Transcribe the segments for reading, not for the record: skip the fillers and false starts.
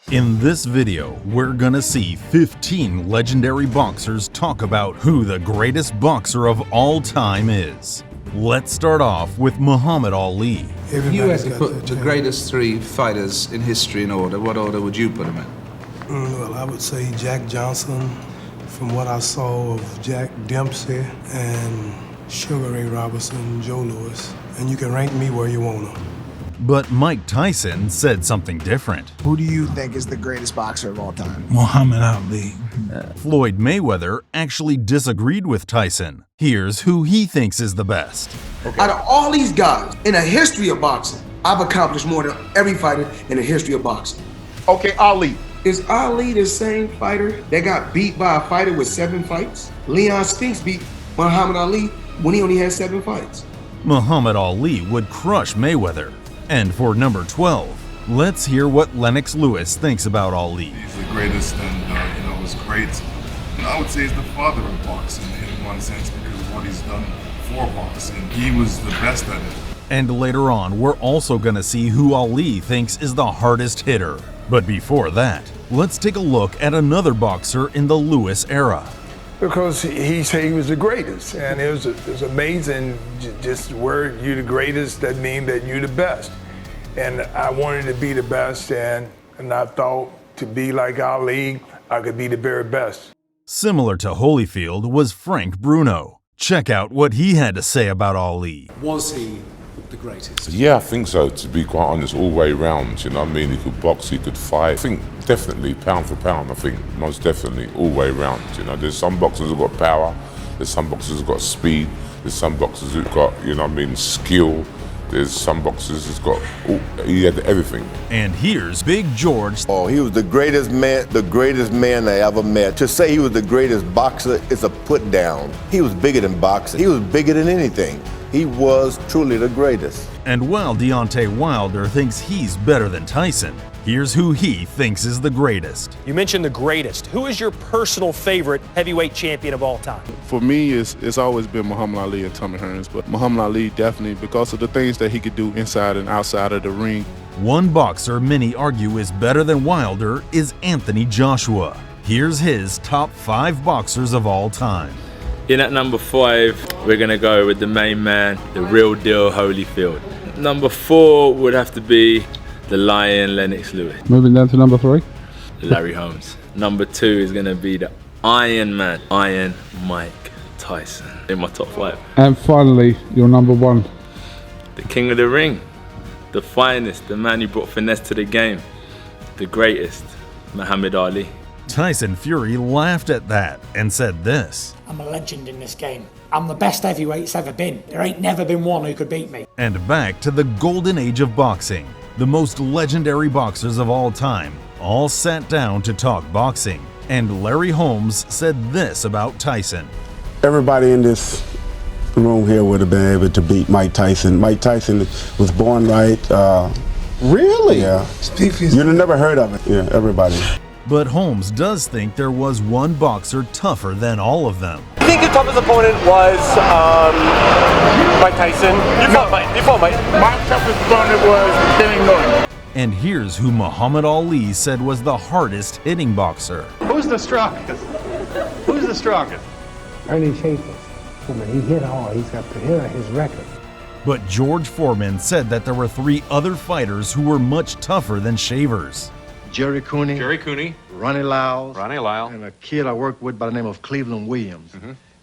In this video, we're gonna see 15 legendary boxers talk about who the greatest boxer of all time is. Let's start off with Muhammad Ali. If you had to put the greatest three fighters in history in order, what order would you put them in? Well, I would say Jack Johnson, from what I saw of Jack Dempsey and Sugar Ray Robinson, Joe Louis. And you can rank me where you want them. But Mike Tyson said something different. Who do you think is the greatest boxer of all time? Muhammad Ali. Floyd Mayweather actually disagreed with Tyson. Here's who he thinks is the best. Out of all these guys in the history of boxing, I've accomplished more than every fighter in the history of boxing. Okay, Ali. Is Ali the same fighter that got beat by a fighter with 7 fights? Leon Spinks beat Muhammad Ali when he only had 7 fights. Muhammad Ali would crush Mayweather. And for number 12, let's hear what Lennox Lewis thinks about Ali. He's the greatest and, was great. And I would say he's the father of boxing in one sense because of what he's done for boxing. He was the best at it. And later on, we're also gonna see who Ali thinks is the hardest hitter. But before that, let's take a look at another boxer in the Lewis era. Because he said he was the greatest, and it was amazing. Just where you're the greatest, that means that you're the best. And I wanted to be the best, and I thought to be like Ali, I could be the very best. Similar to Holyfield was Frank Bruno. Check out what he had to say about Ali. Was he the greatest? Yeah, I think so, to be quite honest, all the way round, you know what I mean? He could box, he could fight. I think definitely, pound for pound, I think most definitely all the way round, you know? There's some boxers who've got power, there's some boxers who've got speed, there's some boxers who've got, you know what I mean, skill, there's some boxers who's got, he had everything. And here's Big George. Oh, he was the greatest man I ever met. To say he was the greatest boxer is a put down. He was bigger than boxing. He was bigger than anything. He was truly the greatest. And while Deontay Wilder thinks he's better than Tyson, here's who he thinks is the greatest. You mentioned the greatest. Who is your personal favorite heavyweight champion of all time? For me, it's always been Muhammad Ali and Tommy Hearns, but Muhammad Ali definitely because of the things that he could do inside and outside of the ring. One boxer many argue is better than Wilder is Anthony Joshua. Here's his top 5 boxers of all time. In at number 5, we're gonna go with the main man, the real deal Holyfield. Number 4 would have to be the Lion Lennox Lewis. Moving down to number 3. Larry Holmes. Number 2 is gonna be the Iron Man, Iron Mike Tyson. In my top 5. And finally, your number 1. The King of the Ring, the finest, the man who brought finesse to the game, the greatest, Muhammad Ali. Tyson Fury laughed at that and said this. I'm a legend in this game. I'm the best heavyweight's ever been. There ain't never been one who could beat me. And back to the golden age of boxing. The most legendary boxers of all time all sat down to talk boxing. And Larry Holmes said this about Tyson. Everybody in this room here would have been able to beat Mike Tyson. Mike Tyson was born right. Really? Yeah. You'd have never heard of it. Yeah, everybody. But Holmes does think there was one boxer tougher than all of them. I think your toughest opponent was Mike Tyson. You fought Mike. My toughest opponent was Kenny Norton. And here's who Muhammad Ali said was the hardest hitting boxer. Who's the strongest? Who's the strongest? Ernie Schaefer. He hit hard. He's got the hit on his record. But George Foreman said that there were 3 other fighters who were much tougher than Shavers. Jerry Cooney, Ronnie Lyle, and a kid I worked with by the name of Cleveland Williams.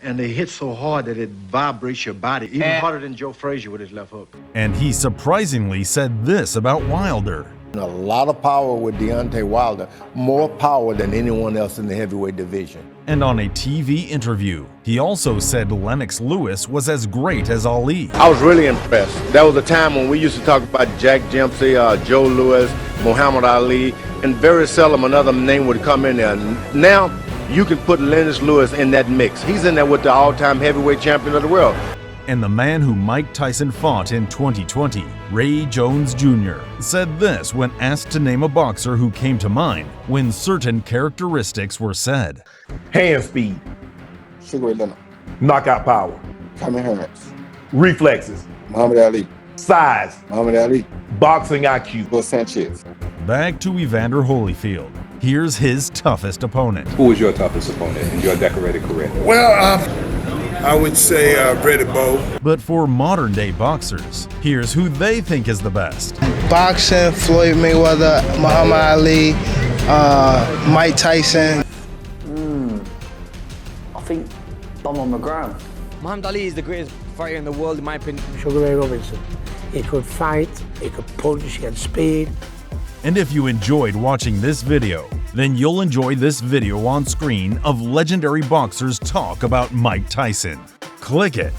And they hit so hard that it vibrates your body, even harder than Joe Frazier with his left hook. And he surprisingly said this about Wilder. A lot of power with Deontay Wilder, more power than anyone else in the heavyweight division. And on a TV interview, he also said Lennox Lewis was as great as Ali. I was really impressed. That was a time when we used to talk about Jack Dempsey, Joe Louis, Muhammad Ali, and very seldom another name would come in there. Now, you can put Lennox Lewis in that mix. He's in there with the all-time heavyweight champion of the world. And the man who Mike Tyson fought in 2020, Ray Jones Jr., said this when asked to name a boxer who came to mind when certain characteristics were said. Hand speed. Sugar Ray Leonard. Knockout power. Tommy Hearns. Reflexes. Muhammad Ali. Size. Muhammad Ali. Boxing IQ. Bill Sanchez. back to Evander Holyfield. Here's his toughest opponent. Who was your toughest opponent in your decorated career? Well, I would say Brady Bowe. But for modern-day boxers, here's who they think is the best. Boxing, Floyd Mayweather, Muhammad Ali, Mike Tyson. I think Donald McGrath. Muhammad Ali is the greatest fighter in the world, in my opinion. Sugar Ray Robinson. He could fight, he could punch, he had speed. And if you enjoyed watching this video, then you'll enjoy this video on screen of legendary boxers talk about Mike Tyson. Click it